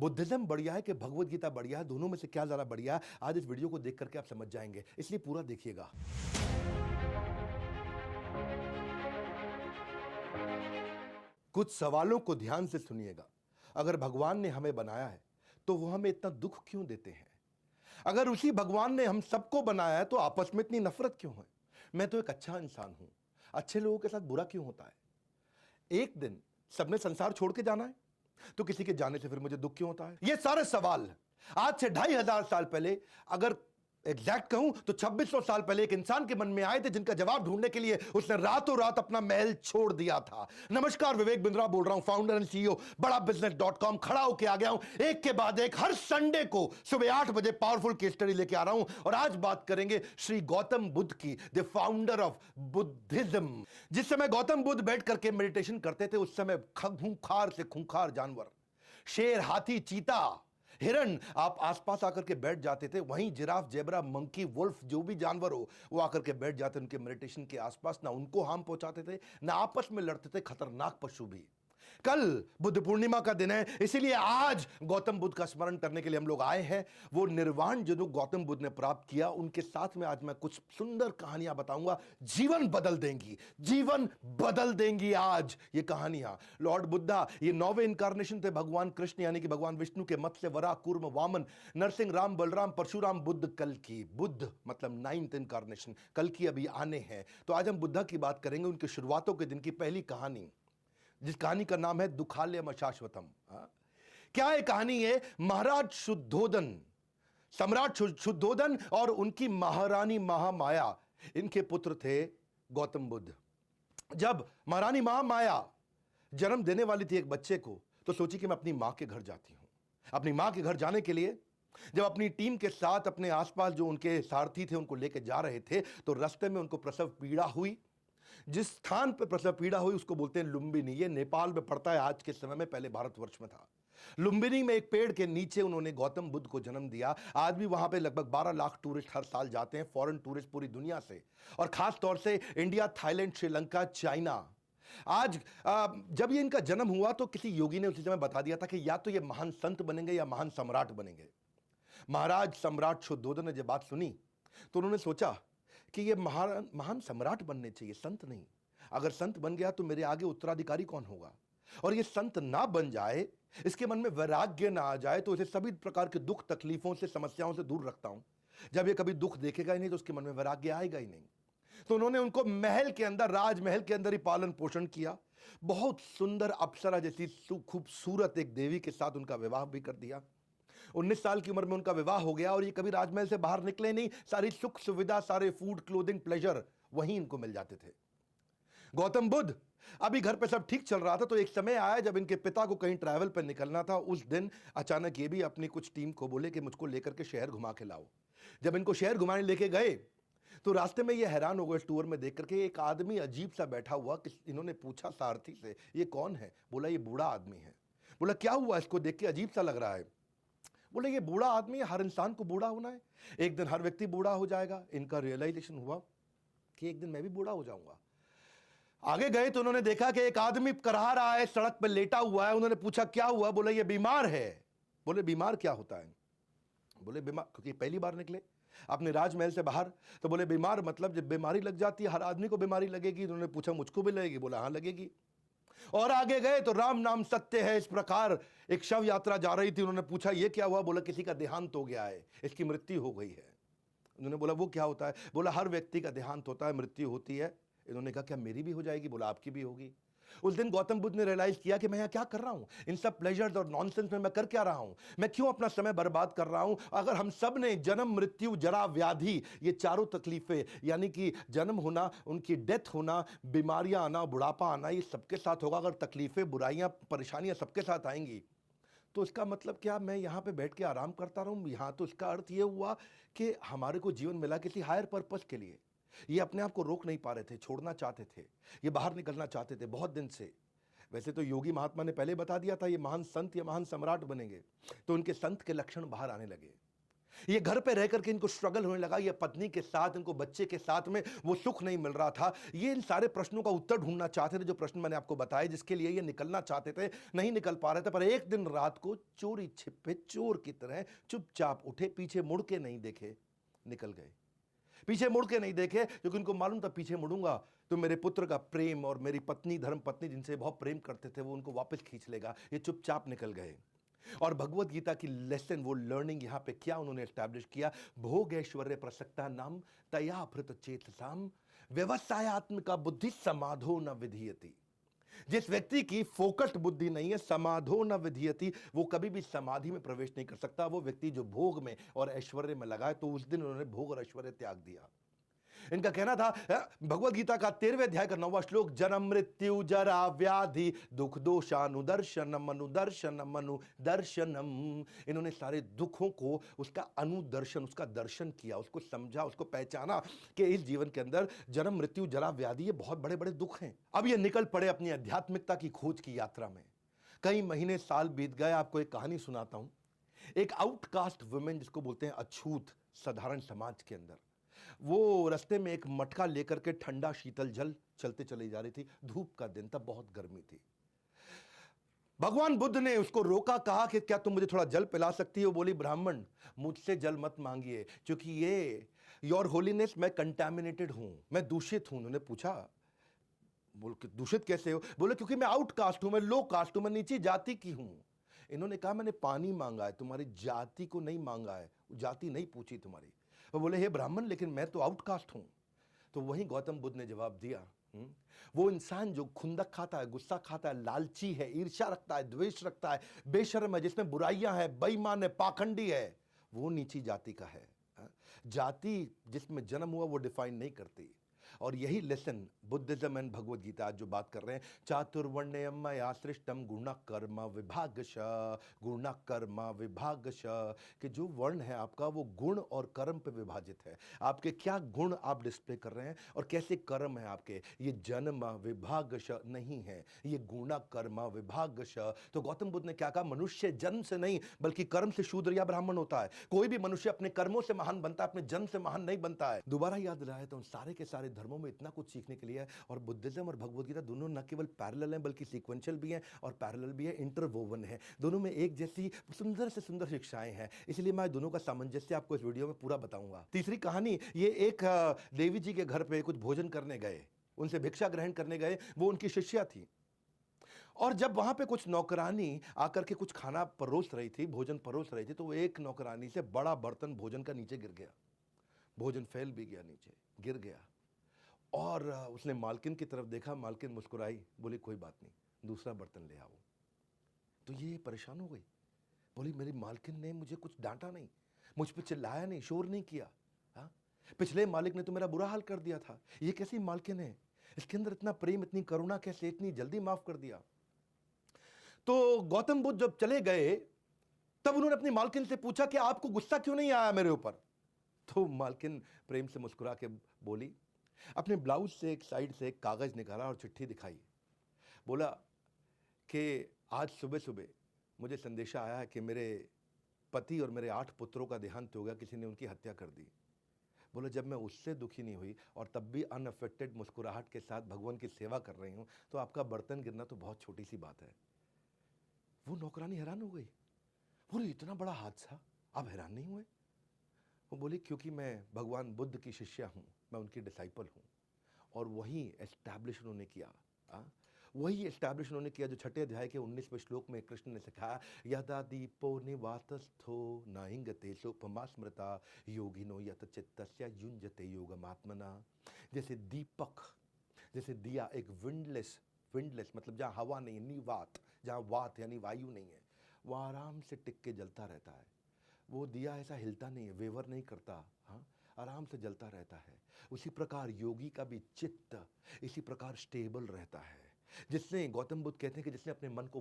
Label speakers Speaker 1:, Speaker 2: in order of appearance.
Speaker 1: Buddhism बढ़िया है कि भगवत गीता बढ़िया है, दोनों में से क्या ज्यादा बढ़िया है, आज इस वीडियो को देख करके आप समझ जाएंगे, इसलिए पूरा देखिएगा। कुछ सवालों को ध्यान से सुनिएगा। अगर भगवान ने हमें बनाया है तो वो हमें इतना दुख क्यों देते हैं? अगर उसी भगवान ने हम सबको बनाया है तो आपस में इतनी नफरत क्यों है? मैं तो एक अच्छा इंसान हूं, अच्छे लोगों के साथ बुरा क्यों होता है? एक दिन सबने संसार छोड़ के जाना है, तो किसी के जाने से फिर मुझे दुख क्यों होता है? ये सारे सवाल आज से 2500 साल पहले, अगर एग्जैक्ट कहूं तो 2600 साल पहले एक इंसान के मन में आए थे, जिनका जवाब ढूंढने के लिए उसने रातों रात अपना महल छोड़ दिया था। नमस्कार, विवेक बिंद्रा बोल रहा हूं, फाउंडर एंड सीईओ बड़ा बिजनेस.com। खड़ा होकर आ गया हूं एक के बाद एक, हर संडे को सुबह 8 बजे पावरफुल केस स्टडी लेके आ रहा हूं। और आज बात करेंगे श्री गौतम बुद्ध की, द फाउंडर ऑफ बुद्धिज्म। जिस समय गौतम बुद्ध बैठ करके मेडिटेशन करते थे, उस समय खूंखार से खूंखार जानवर, शेर, हाथी, चीता, हिरण आप आसपास आकर के बैठ जाते थे। वहीं जिराफ, जेब्रा, मंकी, वुल्फ, जो भी जानवर हो वो आकर के बैठ जाते उनके मेडिटेशन के आसपास। ना उनको हार्म पहुंचाते थे, ना आपस में लड़ते थे खतरनाक पशु भी। कल बुद्ध पूर्णिमा का दिन है, इसीलिए आज गौतम बुद्ध का स्मरण करने के लिए हम लोग आए हैं। वो निर्वाण जो गौतम बुद्ध ने प्राप्त किया, उनके साथ में आज मैं कुछ सुंदर कहानियां बताऊंगा, जीवन बदल देंगी, जीवन बदल देंगी आज ये कहानियां। लॉर्ड बुद्धा ये 9वें इनकारनेशन थे भगवान कृष्ण यानी कि भगवान विष्णु के मत्स्य, वराह, कूर्म, वामन, नरसिंह, राम, बलराम, परशुराम, बुद्ध, कल्कि। बुद्ध मतलब 9th इनकारनेशन, कल्कि अभी आने हैं। तो आज हम बुद्धा की बात करेंगे, उनकी शुरुआतों के दिन की पहली कहानी, जिस कहानी का नाम है दुखालयम अशाश्वतम। क्या है कहानी? है महाराज शुद्धोदन, सम्राट शुद्धोदन और उनकी महारानी महामाया, इनके पुत्र थे गौतम बुद्ध। जब महारानी महामाया जन्म देने वाली थी एक बच्चे को, तो सोची कि मैं अपनी मां के घर जाती हूं। अपनी मां के घर जाने के लिए जब अपनी टीम के साथ अपने आसपास जो उनके सारथी थे उनको लेकर जा रहे थे, तो रास्ते में उनको प्रसव पीड़ा हुई। जिस स्थान पर प्रसव पीड़ा हुई उसको बोलते हैं लुंबिनी। ये नेपाल में पड़ता है आज के समय में, पहले भारतवर्ष में था। लुंबिनी में एक पेड़ के नीचे उन्होंने गौतम बुद्ध को जन्म दिया। आज भी वहां पे लगभग 12 लाख टूरिस्ट हर साल जाते हैं, फॉरेन टूरिस्ट पूरी दुनिया से, और खास तौर से इंडिया, थाईलैंड, श्रीलंका, चाइना। आज जब ये इनका जन्म हुआ तो किसी योगी ने उसी समय बता दिया था कि या तो ये महान संत बनेंगे या महान सम्राट बनेंगे। महाराज सम्राट शुद्धोदन ने जब बात सुनी तो उन्होंने सोचा कि ये महान सम्राट बनने चाहिए, संत नहीं। अगर संत बन गया तो मेरे आगे उत्तराधिकारी कौन होगा? और ये संत ना बन जाए, इसके मन में वैराग्य ना आ जाए, तो इसे सभी प्रकार के दुख, तकलीफों से, समस्याओं से दूर रखता हूं। जब ये कभी दुख देखेगा ही नहीं तो उसके मन में वैराग्य आएगा ही नहीं। तो उन्होंने उनको महल के अंदर, राजमहल के अंदर ही पालन पोषण किया। बहुत सुंदर अप्सरा जैसी खूबसूरत एक देवी के साथ उनका विवाह भी कर दिया। 19 साल की उम्र में उनका विवाह हो गया और ये कभी राजमहल से बाहर निकले नहीं। सारी सुख सुविधा, सारे फूड, क्लोथिंग, प्लेजर वहीं इनको मिल जाते थे। गौतम बुद्ध अभी घर पे सब ठीक चल रहा था, तो एक समय आया जब इनके पिता को कहीं ट्रैवल पर निकलना था। उस दिन अचानक ये भी अपनी कुछ टीम को बोले कि मुझको लेकर के शहर घुमा के लाओ। जब इनको शहर घुमाने लेके गए तो रास्ते में ये हैरान हो गए टूर में देख करके, एक आदमी अजीब सा बैठा हुआ। इन्होंने पूछा सारथी से, ये कौन है? बोला ये बूढ़ा आदमी है। बोला क्या हुआ, इसको देख के अजीब सा लग रहा है? बोले ये बूढ़ा आदमी है, हर इंसान को बूढ़ा होना है, एक दिन हर व्यक्ति बूढ़ा हो जाएगा। इनका रियलाइजेशन हुआ कि एक दिन मैं भी बूढ़ा हो जाऊंगा। आगे गए तो उन्होंने देखा कि एक आदमी कराह रहा है, सड़क पर लेटा हुआ है। उन्होंने पूछा क्या हुआ? बोले ये बीमार है। बोले बीमार क्या होता है? बोले बीमार, क्योंकि पहली बार निकले अपने राजमहल से बाहर, तो बोले बीमार मतलब जब बीमारी लग जाती है, हर आदमी को बीमारी लगेगी। उन्होंने पूछा मुझको भी लगेगी? बोला हाँ लगेगी। और आगे गए तो राम नाम सत्य है, इस प्रकार एक शव यात्रा जा रही थी। उन्होंने पूछा ये क्या हुआ? बोला किसी का देहांत हो गया है, इसकी मृत्यु हो गई है। उन्होंने बोला वो क्या होता है? बोला हर व्यक्ति का देहांत होता है, मृत्यु होती है। इन्होंने कहा क्या मेरी भी हो जाएगी? बोला आपकी भी होगी। उस दिन गौतम बुद्ध ने रियलाइज किया कि मैं यहां क्या कर रहा हूं, इन सब प्लेजर्स और नॉनसेंस में मैं कर क्या रहा हूं, मैं क्यों अपना समय बर्बाद कर रहा हूं? अगर हम सब ने जन्म, मृत्यु, जरा, व्याधि, ये चारों तकलीफें, यानी कि जन्म होना, उनकी डेथ होना, बीमारियां आना, बुढ़ापा आना, ये सबके साथ होगा। अगर तकलीफें, बुराइयां, परेशानियां सबके साथ आएंगी तो इसका मतलब क्या मैं यहां पे बैठ के आराम करता रहूं? यहां तो इसका अर्थ यह हुआ कि हमारे को जीवन मिला किसी हायर पर्पस के लिए। ये अपने आप को रोक नहीं पा रहे थे, छोड़ना चाहते थे, ये बाहर निकलना चाहते थे बहुत दिन से। वैसे तो योगी महात्मा ने पहले बता दिया था ये महान संत या महान सम्राट बनेंगे, तो उनके संत के लक्षण बाहर आने लगे। ये घर पे रह करके इनको स्ट्रगल होने लगा, ये पत्नी के साथ, इनको बच्चे के साथ में वो सुख नहीं मिल रहा था। ये इन सारे प्रश्नों का उत्तर ढूंढना चाहते थे, जो प्रश्न मैंने आपको बताए, जिसके लिए ये निकलना चाहते थे, नहीं निकल पा रहे थे। पर एक दिन रात को चोरी छिपे चोर की तरह चुपचाप उठे, पीछे मुड़ के नहीं देखे, निकल गए। पीछे मुड़ के नहीं देखे, क्योंकि उनको मालूम था पीछे मुड़ूंगा तो मेरे पुत्र का प्रेम और मेरी पत्नी, धर्म पत्नी जिनसे बहुत प्रेम करते थे, वो उनको वापस खींच लेगा। ये चुपचाप निकल गए। और भगवत गीता की लेसन, वो लर्निंग यहां पे क्या उन्होंने एस्टैब्लिश किया, भोग ऐश्वर्य प्रसक्ता नाम तया भृत चेतसाम व्यवसायत्मका बुद्धि समाधो न विधीयति। जिस व्यक्ति की फोकस्ड बुद्धि नहीं है, समाधो न विधीयति, वो कभी भी समाधि में प्रवेश नहीं कर सकता। वो व्यक्ति जो भोग में और ऐश्वर्य में लगाए, तो उस दिन उन्होंने भोग और ऐश्वर्य त्याग दिया। इनका कहना था, भगवत गीता का 13वें अध्याय का 9वां श्लोक, जन्म मृत्यु जरा व्याधि दुख दोषानुदर्शनम अनुदर्शनम अनुदर्शनम। इन्होंने सारे दुखों को, उसका अनुदर्शन, उसका दर्शन किया, उसको समझा, उसको पहचाना कि इस जीवन के अंदर जन्म मृत्यु जरा व्याधि, ये बहुत बड़े बड़े दुख हैं। अब ये निकल पड़े अपनी आध्यात्मिकता की खोज की यात्रा में। कई महीने साल बीत गए। आपको एक कहानी सुनाता हूं। एक आउटकास्ट वुमेन, जिसको बोलते हैं अछूत साधारण समाज के अंदर, वो रास्ते में एक मटका लेकर के ठंडा शीतल जल चलते चली जा रही थी। धूप का दिन था, बहुत गर्मी थी। भगवान बुद्ध ने उसको रोका, कहा कि क्या तुम मुझे थोड़ा जल पिला सकती हो? बोली, ब्राह्मण मुझसे जल मत मांगिए, क्योंकि ये योर होलीनेस, मैं कंटामिनेटेड हूं, मैं दूषित हूं। उन्होंने पूछा, बोल के दूषित कैसे हो? बोले, क्योंकि मैं आउटकास्ट हूं, मैं लो कास्ट हूं, मैं नीची जाति की हूं। इन्होंने कहा, मैंने पानी मांगा है, तुम्हारी जाति को नहीं मांगा है, जाति नहीं पूछी तुम्हारी। वो बोले, हे ब्राह्मण, लेकिन मैं तो आउटकास्ट हूं। तो वहीं गौतम बुद्ध ने जवाब दिया, वो इंसान जो खुंदक खाता है, गुस्सा खाता है, लालची है, ईर्ष्या रखता है, द्वेष रखता है, बेशर्म है, जिसमें बुराइयां हैं, बेईमान है, पाखंडी है, वो नीची जाति का है। जाति जिसमें जन्म हुआ वो डिफाइन नहीं करती। और यही lesson Buddhism and Bhagavad Gita आज जो बात कर रहे हैं, चातुर्वर्ण्यम मया सृष्टम गुण कर्म विभागश, गुण कर्म विभागश, कि जो वर्ण है आपका, वो गुण और कर्म पे विभाजित है। आपके क्या गुण आप डिस्प्ले कर रहे हैं और कैसे कर्म है आपके, ये जन्म विभागश नहीं है, ये गुण कर्म विभागश। तो गौतम बुद्ध ने क्या कहा, मनुष्य जन्म से नहीं बल्कि कर्म से शूद्र या ब्राह्मण होता है। कोई भी मनुष्य अपने कर्मों से महान बनता है, अपने जन्म से महान नहीं बनता है। दोबारा याद दिलाया तो उन सारे के सारे धर्मों में इतना कुछ सीखने के लिए है। और बुद्धिज्म और भगवत गीता दोनों न केवल पैरेलल हैं, बल्कि सीक्वेंशियल भी हैं और पैरेलल भी है, इंटरवोवन है। दोनों में एक जैसी सुंदर से सुंदर शिक्षाएं हैं। इसलिए मैं दोनों का सामंजस्य आपको इस वीडियो में पूरा बताऊंगा। तीसरी कहानी, ये एक देवी जी के घर पे कुछ भोजन करने गए, उनसे भिक्षा ग्रहण करने गए। वो उनकी शिष्या थी। और जब वहां पे कुछ नौकरानी आकर के कुछ खाना परोस रही थी, भोजन परोस रही थी, तो वो एक नौकरानी से बड़ा बर्तन भोजन का नीचे गिर गया। भोजन फैल भी गया, नीचे गिर गया। और उसने मालकिन की तरफ देखा, मालकिन मुस्कुराई, बोली, कोई बात नहीं, दूसरा बर्तन ले आओ। तो ये परेशान हो गई, बोली, मेरी मालकिन ने मुझे कुछ डांटा नहीं, मुझ पे चिल्लाया नहीं, शोर नहीं किया। हाँ, पिछले मालिक ने तो मेरा बुरा हाल कर दिया था, ये कैसी मालकिन है, इसके अंदर इतना प्रेम, इतनी करुणा कैसे, इतनी जल्दी माफ कर दिया। तो गौतम बुद्ध जब चले गए, तब उन्होंने अपनी मालकिन से पूछा कि आपको गुस्सा क्यों नहीं आया मेरे ऊपर? तो मालकिन प्रेम से मुस्कुरा के बोली, अपने ब्लाउज से एक साइड से एक कागज निकाला और चिट्ठी दिखाई। बोला कि आज सुबह सुबह मुझे संदेशा आया है कि मेरे पति और मेरे 8 पुत्रों का देहांत हो गया, किसी ने उनकी हत्या कर दी। बोले, जब मैं उससे दुखी नहीं हुई और तब भी अनअफेक्टेड मुस्कुराहट के साथ भगवान की सेवा कर रही हूं, तो आपका बर्तन गिरना तो बहुत छोटी सी बात है। वो नौकरानी हैरान हो गई, बोले, इतना बड़ा हादसा, आप हैरान नहीं हुए? वो बोली, क्योंकि मैं भगवान बुद्ध की शिष्या हूँ, मैं उनकी डिसाइपल हूँ। और वही एस्टैब्लिश उन्होंने किया। वही एस्टैब्लिश उन्होंने किया जो 6 अध्याय के 19वें श्लोक में कृष्ण ने सिखाया, यदा दीपो निवातस्थो न इंगते सोपमा स्मृता योगिनो यत चित्तस्य युञ्जते योगमात्मना। जैसे दीपक, जैसे दिया, एक विंडलेस, विंडलेस मतलब जहाँ हवा नहीं, निवात, जहाँ वात यानी वायु नहीं है, वो आराम से टिक के जलता रहता है। वो दिया ऐसा हिलता नहीं है, वेवर नहीं करता, हाँ, आराम से जलता रहता है। उसी प्रकार योगी का भी चित्त इसी प्रकार स्टेबल रहता है। जिसने, गौतम बुद्ध कहते हैं कि जिसने अपने मन को